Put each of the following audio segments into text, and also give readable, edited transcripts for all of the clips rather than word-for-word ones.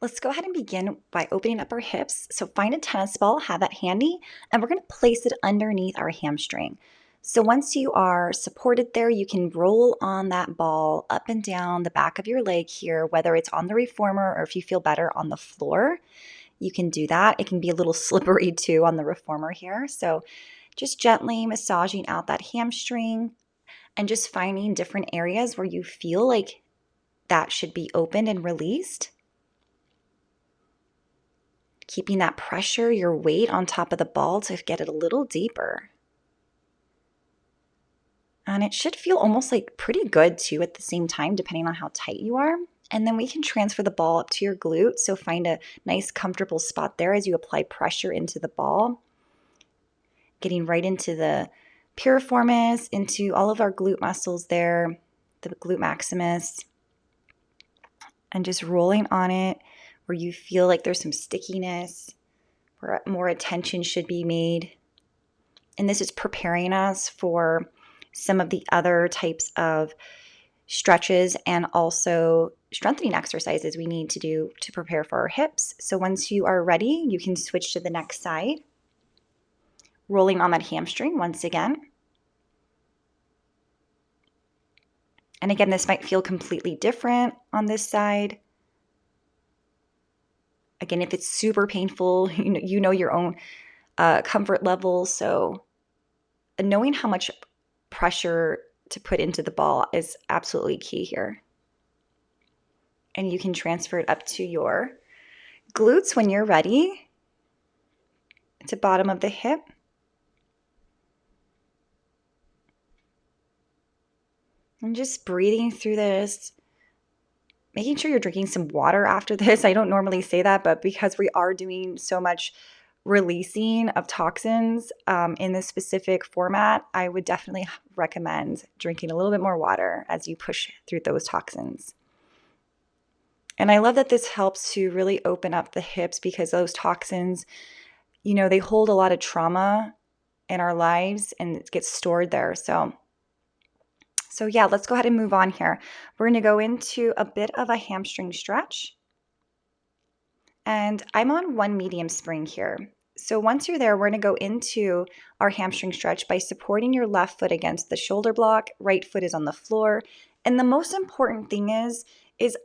Let's go ahead and begin by opening up our hips. So find a tennis ball, have that handy, and we're going to place it underneath our hamstring. So once you are supported there, you can roll on that ball up and down the back of your leg here, whether it's on the reformer or if you feel better on the floor, you can do that. It can be a little slippery too on the reformer here. So just gently massaging out that hamstring and just finding different areas where you feel like that should be opened and released. Keeping that pressure, your weight on top of the ball to get it a little deeper. And it should feel almost like pretty good too at the same time, depending on how tight you are. And then we can transfer the ball up to your glute. So find a nice comfortable spot there as you apply pressure into the ball. Getting right into the piriformis, into all of our glute muscles there, the glute maximus. And just rolling on it where you feel like there's some stickiness, where more attention should be made. And this is preparing us for some of the other types of stretches and also strengthening exercises we need to do to prepare for our hips. So once you are ready, you can switch to the next side, rolling on that hamstring once again. And again, this might feel completely different on this side. Again, if it's super painful, you know your own comfort level. So knowing how much pressure to put into the ball is absolutely key here. And you can transfer it up to your glutes when you're ready. To bottom of the hip. And just breathing through this. Making sure you're drinking some water after this. I don't normally say that, but because we are doing so much releasing of toxins in this specific format, I would definitely recommend drinking a little bit more water as you push through those toxins. And I love that this helps to really open up the hips because those toxins, they hold a lot of trauma in our lives and it gets stored there. So yeah, let's go ahead and move on here. We're going to go into a bit of a hamstring stretch. And I'm on one medium spring here. So once you're there, we're going to go into our hamstring stretch by supporting your left foot against the shoulder block. Right foot is on the floor. And the most important thing is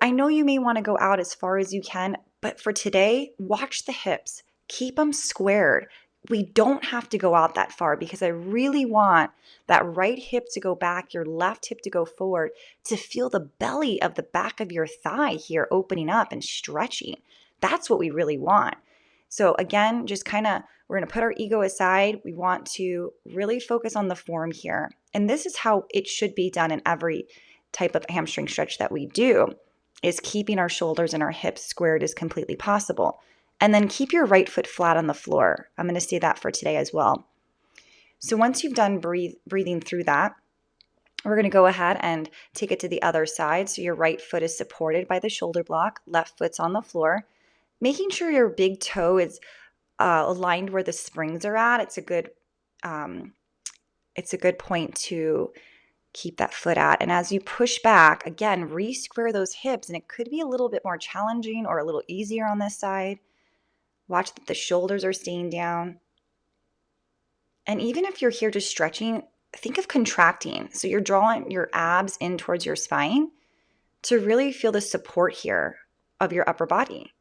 I know you may want to go out as far as you can, but for today, watch the hips. Keep them squared. We don't have to go out that far because I really want that right hip to go back, your left hip to go forward, to feel the belly of the back of your thigh here opening up and stretching. That's what we really want. So again, just we're going to put our ego aside. We want to really focus on the form here. And this is how it should be done in every type of hamstring stretch that we do, is keeping our shoulders and our hips squared as completely possible. And then keep your right foot flat on the floor. I'm going to say that for today as well. So once you've done breathing through that, we're going to go ahead and take it to the other side. So your right foot is supported by the shoulder block, left foot's on the floor. Making sure your big toe is aligned where the springs are at. It's a good point to keep that foot at. And as you push back, again, re-square those hips. And it could be a little bit more challenging or a little easier on this side. Watch that the shoulders are staying down. And even if you're here just stretching, think of contracting. So you're drawing your abs in towards your spine to really feel the support here of your upper body.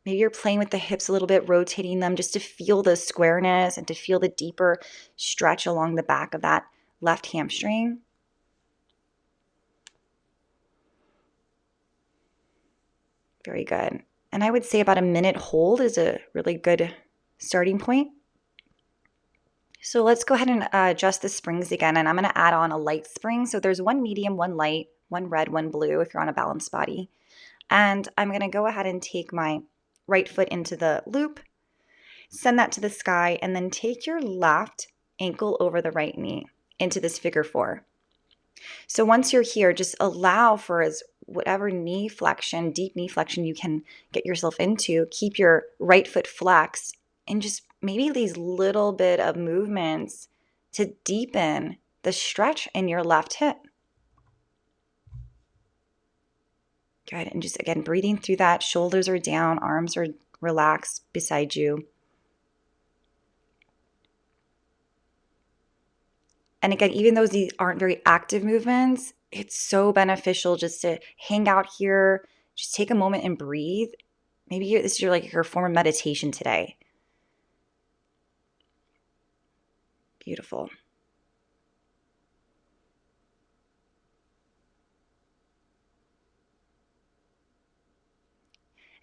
Maybe you're playing with the hips a little bit, rotating them just to feel the squareness and to feel the deeper stretch along the back of that left hamstring. Very good. And I would say about a minute hold is a really good starting point. So let's go ahead and adjust the springs again. And I'm going to add on a light spring. So there's one medium, one light, one red, one blue if you're on a balanced body. And I'm going to go ahead and take my right foot into the loop, send that to the sky, and then take your left ankle over the right knee into this figure four. So once you're here, just allow for whatever knee flexion, deep knee flexion you can get yourself into. Keep your right foot flexed and just maybe these little bit of movements to deepen the stretch in your left hip. Good. And just again, breathing through that. Shoulders are down, arms are relaxed beside you. And again, even though these aren't very active movements, it's so beneficial just to hang out here, just take a moment and breathe. Maybe this is your form of meditation today. Beautiful.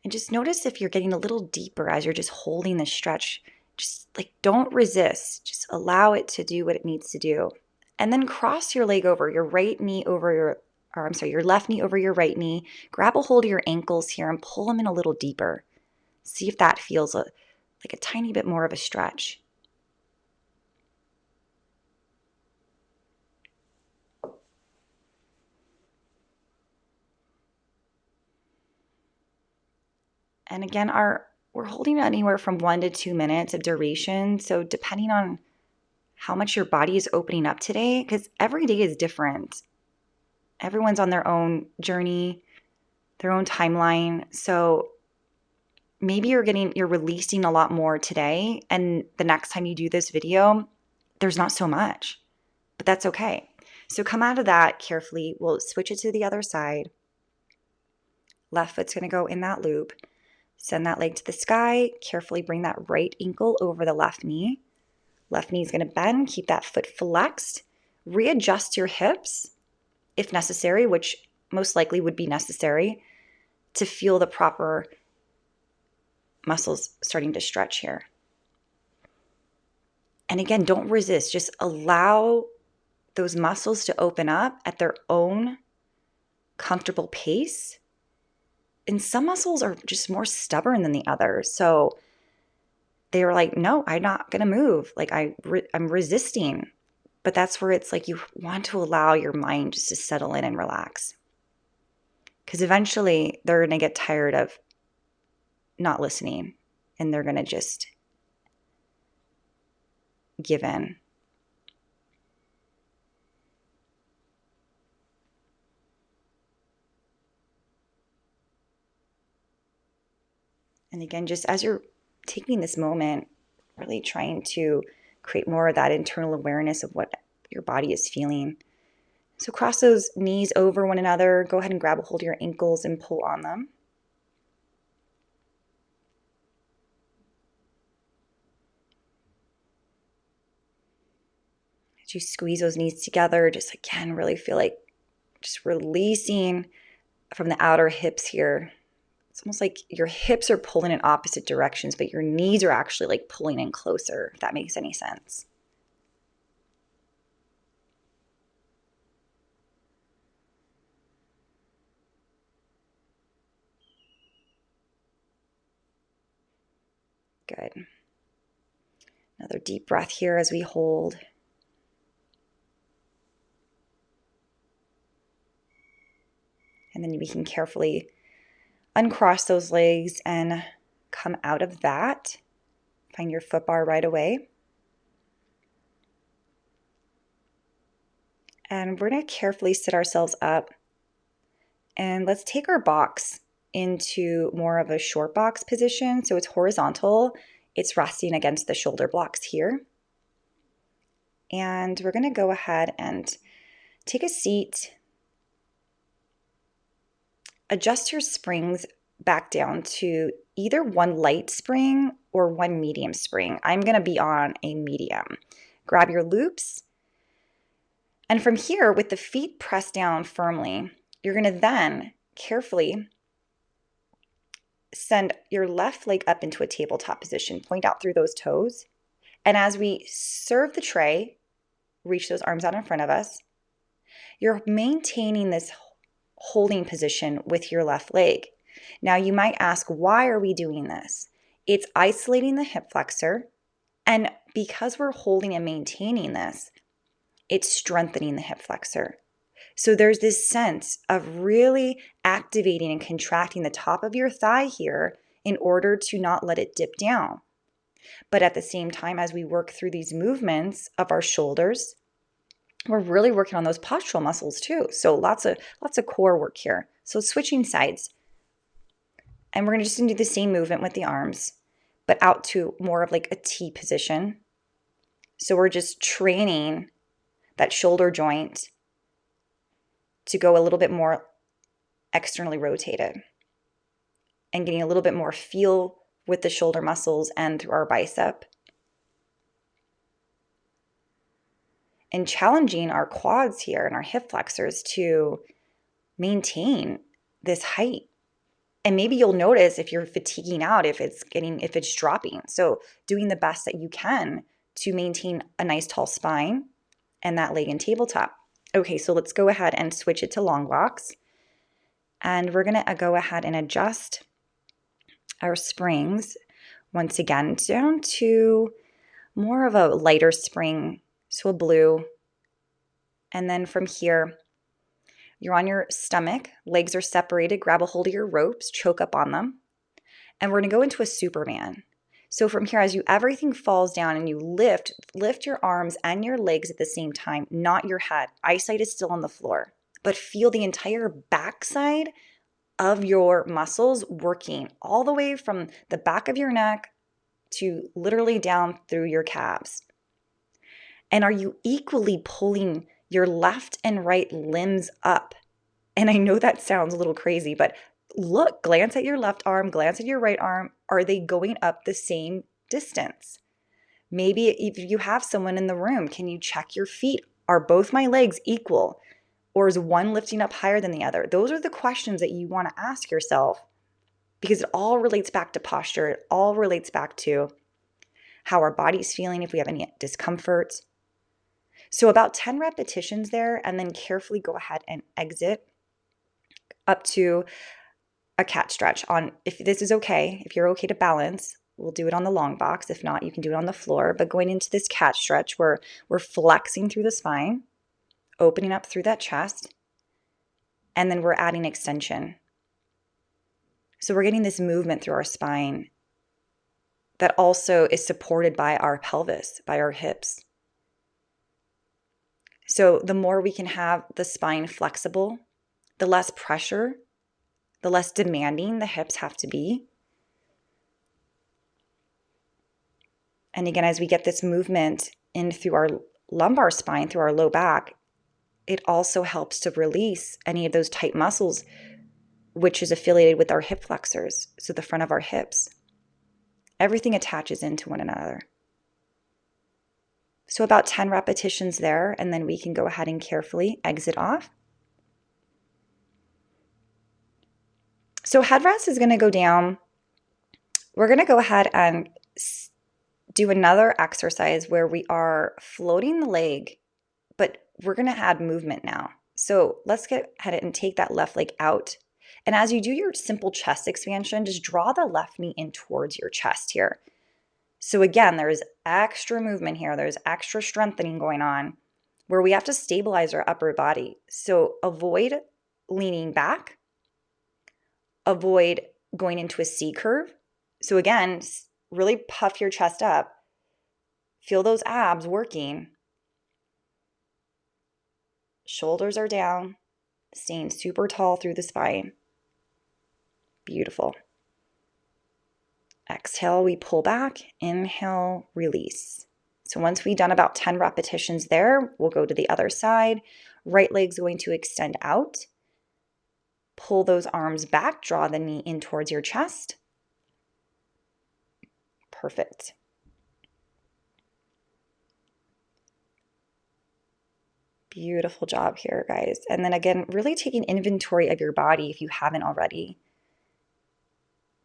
And just notice if you're getting a little deeper as you're just holding the stretch. Just don't resist. Just allow it to do what it needs to do. And then cross your leg over, your right knee over your left knee over your right knee. Grab a hold of your ankles here and pull them in a little deeper. See if that feels like a tiny bit more of a stretch. And again, we're holding anywhere from 1 to 2 minutes of duration. So depending on how much your body is opening up today, because every day is different. Everyone's on their own journey, their own timeline. So maybe you're releasing a lot more today, and the next time you do this video, there's not so much, but that's okay. So come out of that carefully. We'll switch it to the other side. Left foot's gonna go in that loop. Send that leg to the sky. Carefully bring that right ankle over the left knee. Left knee is gonna bend. Keep that foot flexed. Readjust your hips if necessary, which most likely would be necessary to feel the proper muscles starting to stretch here. And again, don't resist. Just allow those muscles to open up at their own comfortable pace. And some muscles are just more stubborn than the others. So they were like, no, I'm not going to move. I'm resisting. But that's where it's like you want to allow your mind just to settle in and relax. Because eventually they're going to get tired of not listening and they're going to just give in. And again, just as you're taking this moment, really trying to create more of that internal awareness of what your body is feeling. So cross those knees over one another. Go ahead and grab a hold of your ankles and pull on them. As you squeeze those knees together, just again, really feel like just releasing from the outer hips here. It's almost like your hips are pulling in opposite directions, but your knees are actually like pulling in closer, if that makes any sense. Good. Another deep breath here as we hold. And then we can carefully uncross those legs and come out of that. Find your foot bar right away. And we're going to carefully sit ourselves up. And let's take our box into more of a short box position. So it's horizontal. It's resting against the shoulder blocks here. And we're going to go ahead and take a seat. Adjust your springs back down to either one light spring or one medium spring. I'm going to be on a medium. Grab your loops. And from here, with the feet pressed down firmly, you're going to then carefully send your left leg up into a tabletop position. Point out through those toes. And as we serve the tray, reach those arms out in front of us. You're maintaining this holding position with your left leg. Now you might ask, why are we doing this? It's isolating the hip flexor, and because we're holding and maintaining this, it's strengthening the hip flexor. So there's this sense of really activating and contracting the top of your thigh here in order to not let it dip down. But at the same time, as we work through these movements of our shoulders, we're really working on those postural muscles too. So lots of core work here. So switching sides. And we're going to just do the same movement with the arms, but out to more of like a T position. So we're just training that shoulder joint to go a little bit more externally rotated and getting a little bit more feel with the shoulder muscles and through our bicep. And challenging our quads here and our hip flexors to maintain this height. And maybe you'll notice if you're fatiguing out, if it's dropping. So doing the best that you can to maintain a nice tall spine and that leg in tabletop. Okay, so let's go ahead and switch it to long walks. And we're gonna go ahead and adjust our springs once again down to more of a lighter spring, so a blue. And then from here, you're on your stomach, legs are separated, grab a hold of your ropes, choke up on them. And we're gonna go into a Superman. So from here, as everything falls down and you lift your arms and your legs at the same time, not your head. Eyesight is still on the floor, but feel the entire backside of your muscles working all the way from the back of your neck to literally down through your calves. And are you equally pulling your left and right limbs up? And I know that sounds a little crazy, but look, glance at your left arm, glance at your right arm. Are they going up the same distance? Maybe if you have someone in the room, can you check your feet? Are both my legs equal? Or is one lifting up higher than the other? Those are the questions that you want to ask yourself, because it all relates back to posture. It all relates back to how our body's feeling, if we have any discomfort. So about 10 repetitions there, and then carefully go ahead and exit up to a cat stretch. On, if this is okay, if you're okay to balance, we'll do it on the long box. If not, you can do it on the floor. But going into this cat stretch where we're flexing through the spine, opening up through that chest, and then we're adding extension. So we're getting this movement through our spine that also is supported by our pelvis, by our hips. So the more we can have the spine flexible, the less pressure, the less demanding the hips have to be. And again, as we get this movement in through our lumbar spine, through our low back, it also helps to release any of those tight muscles, which is affiliated with our hip flexors, so the front of our hips. Everything attaches into one another. So about 10 repetitions there, and then we can go ahead and carefully exit off. So headrest is going to go down. We're going to go ahead and do another exercise where we are floating the leg, but we're going to add movement now. So let's get ahead and take that left leg out. And as you do your simple chest expansion, just draw the left knee in towards your chest here. So again, there's extra movement here. There's extra strengthening going on where we have to stabilize our upper body. So avoid leaning back. Avoid going into a C curve. So again, really puff your chest up. Feel those abs working. Shoulders are down, staying super tall through the spine. Beautiful. Exhale, we pull back. Inhale, release. So once we've done about 10 repetitions there, we'll go to the other side. Right leg's going to extend out. Pull those arms back, draw the knee in towards your chest. Perfect. Beautiful job here, guys. And then again, really taking inventory of your body if you haven't already.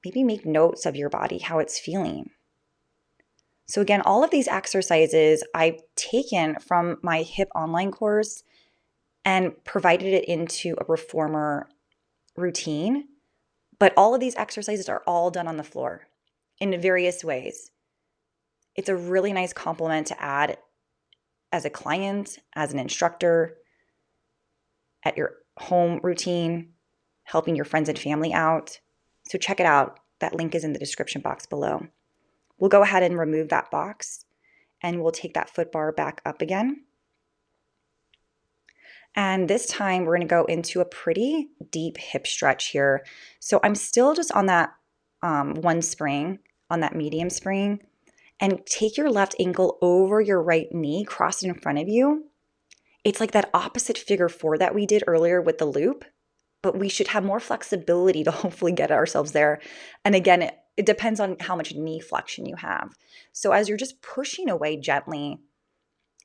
Maybe make notes of your body, how it's feeling. So again, all of these exercises I've taken from my HIP online course and provided it into a reformer routine. But all of these exercises are all done on the floor in various ways. It's a really nice complement to add as a client, as an instructor, at your home routine, helping your friends and family out. So check it out. That link is in the description box below. We'll go ahead and remove that box and we'll take that foot bar back up again. And this time we're going to go into a pretty deep hip stretch here. So I'm still just on that one spring, on that medium spring, and take your left ankle over your right knee, cross it in front of you. It's like that opposite figure four that we did earlier with the loop, but we should have more flexibility to hopefully get ourselves there. And again, it depends on how much knee flexion you have. So as you're just pushing away gently,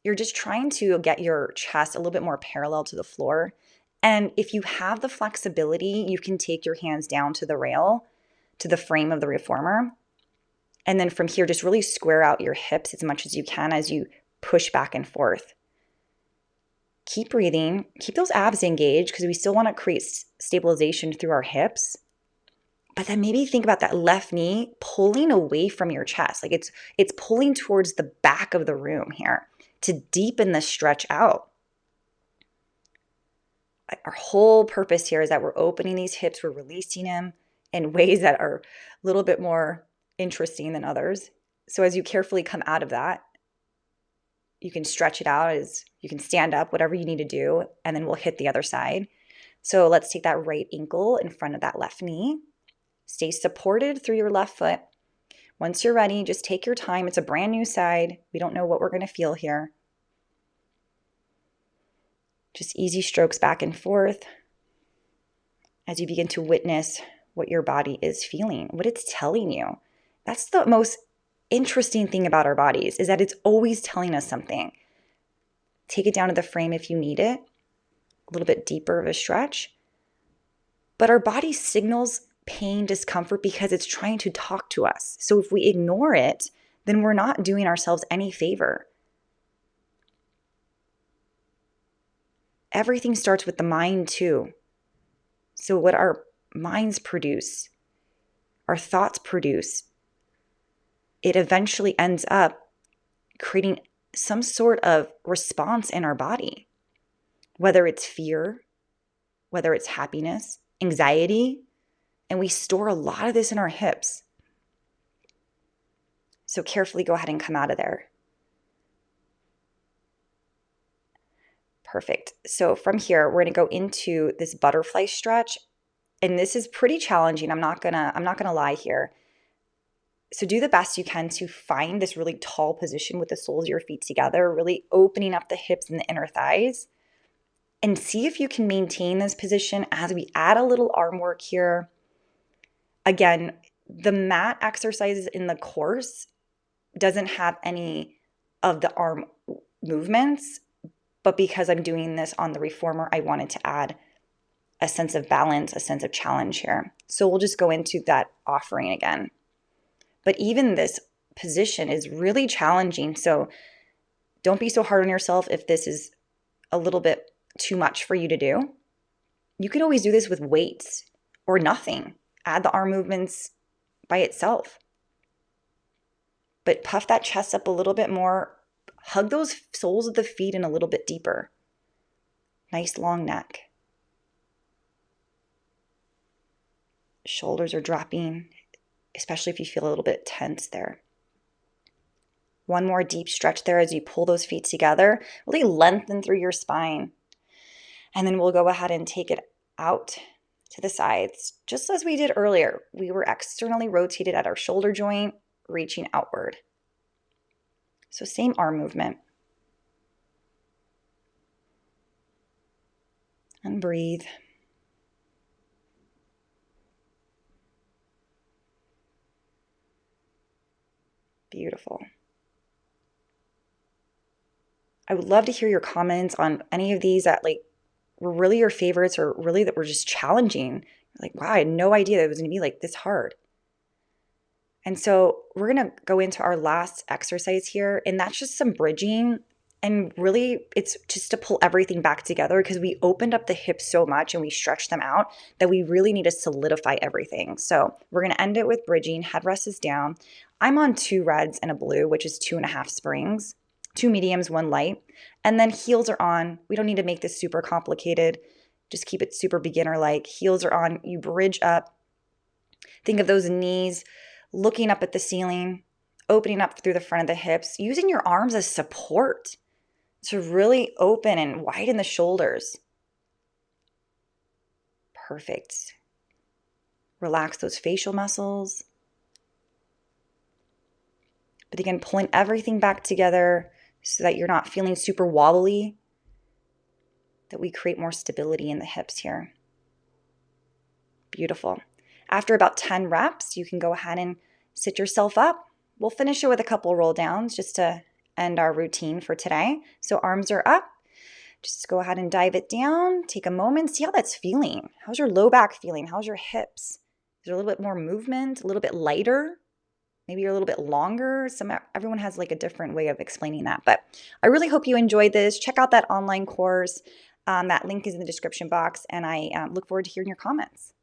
you're just trying to get your chest a little bit more parallel to the floor. And if you have the flexibility, you can take your hands down to the rail, to the frame of the reformer. And then from here, just really square out your hips as much as you can as you push back and forth. Keep breathing. Keep those abs engaged because we still want to create stabilization through our hips. But then maybe think about that left knee pulling away from your chest. Like it's pulling towards the back of the room here to deepen the stretch out. Our whole purpose here is that we're opening these hips, we're releasing them in ways that are a little bit more interesting than others. So as you carefully come out of that, you can stretch it out, as you can stand up, whatever you need to do, and then we'll hit the other side. So let's take that right ankle in front of that left knee. Stay supported through your left foot. Once you're ready, just take your time. It's a brand new side. We don't know what we're going to feel here. Just easy strokes back and forth as you begin to witness what your body is feeling, what it's telling you. That's the most interesting thing about our bodies, is that it's always telling us something. Take it down to the frame if you need it, a little bit deeper of a stretch. But our body signals pain, discomfort because it's trying to talk to us. So if we ignore it, then we're not doing ourselves any favor. Everything starts with the mind too. So what our minds produce, our thoughts produce, it eventually ends up creating some sort of response in our body, whether it's fear, whether it's happiness, anxiety, and we store a lot of this in our hips. So carefully go ahead and come out of there. Perfect. So from here, we're going to go into this butterfly stretch, and this is pretty challenging. I'm not gonna lie here. So do the best you can to find this really tall position with the soles of your feet together, really opening up the hips and the inner thighs, and see if you can maintain this position as we add a little arm work here. Again, the mat exercises in the course doesn't have any of the arm movements, but because I'm doing this on the reformer, I wanted to add a sense of balance, a sense of challenge here. So we'll just go into that offering again. But even this position is really challenging. So don't be so hard on yourself if this is a little bit too much for you to do. You could always do this with weights or nothing. Add the arm movements by itself. But puff that chest up a little bit more. Hug those soles of the feet in a little bit deeper. Nice long neck. Shoulders are dropping, especially if you feel a little bit tense there. One more deep stretch there as you pull those feet together. Really lengthen through your spine. And then we'll go ahead and take it out to the sides. Just as we did earlier, we were externally rotated at our shoulder joint, reaching outward. So same arm movement. And breathe. Beautiful. I would love to hear your comments on any of these that were really your favorites, or really that were just challenging. Like, wow, I had no idea that it was going to be like this hard. And so we're going to go into our last exercise here, and that's just some bridging. And really, it's just to pull everything back together because we opened up the hips so much and we stretched them out that we really need to solidify everything. So we're going to end it with bridging. Headrest is down. I'm on 2 reds and a blue, which is 2.5 springs, 2 mediums, 1 light. And then heels are on. We don't need to make this super complicated. Just keep it super beginner-like. Heels are on. You bridge up. Think of those knees looking up at the ceiling, opening up through the front of the hips, using your arms as support. to really open and widen the shoulders. Perfect. Relax those facial muscles. But again, pulling everything back together so that you're not feeling super wobbly, that we create more stability in the hips here. Beautiful. After about 10 reps, you can go ahead and sit yourself up. We'll finish it with a couple roll downs just to end our routine for today. So arms are up. Just go ahead and dive it down. Take a moment, see how that's feeling. How's your low back feeling? How's your hips? Is there a little bit more movement, a little bit lighter? Maybe you're a little bit longer. Everyone has like a different way of explaining that. But I really hope you enjoyed this. Check out that online course. That link is in the description box, and I look forward to hearing your comments.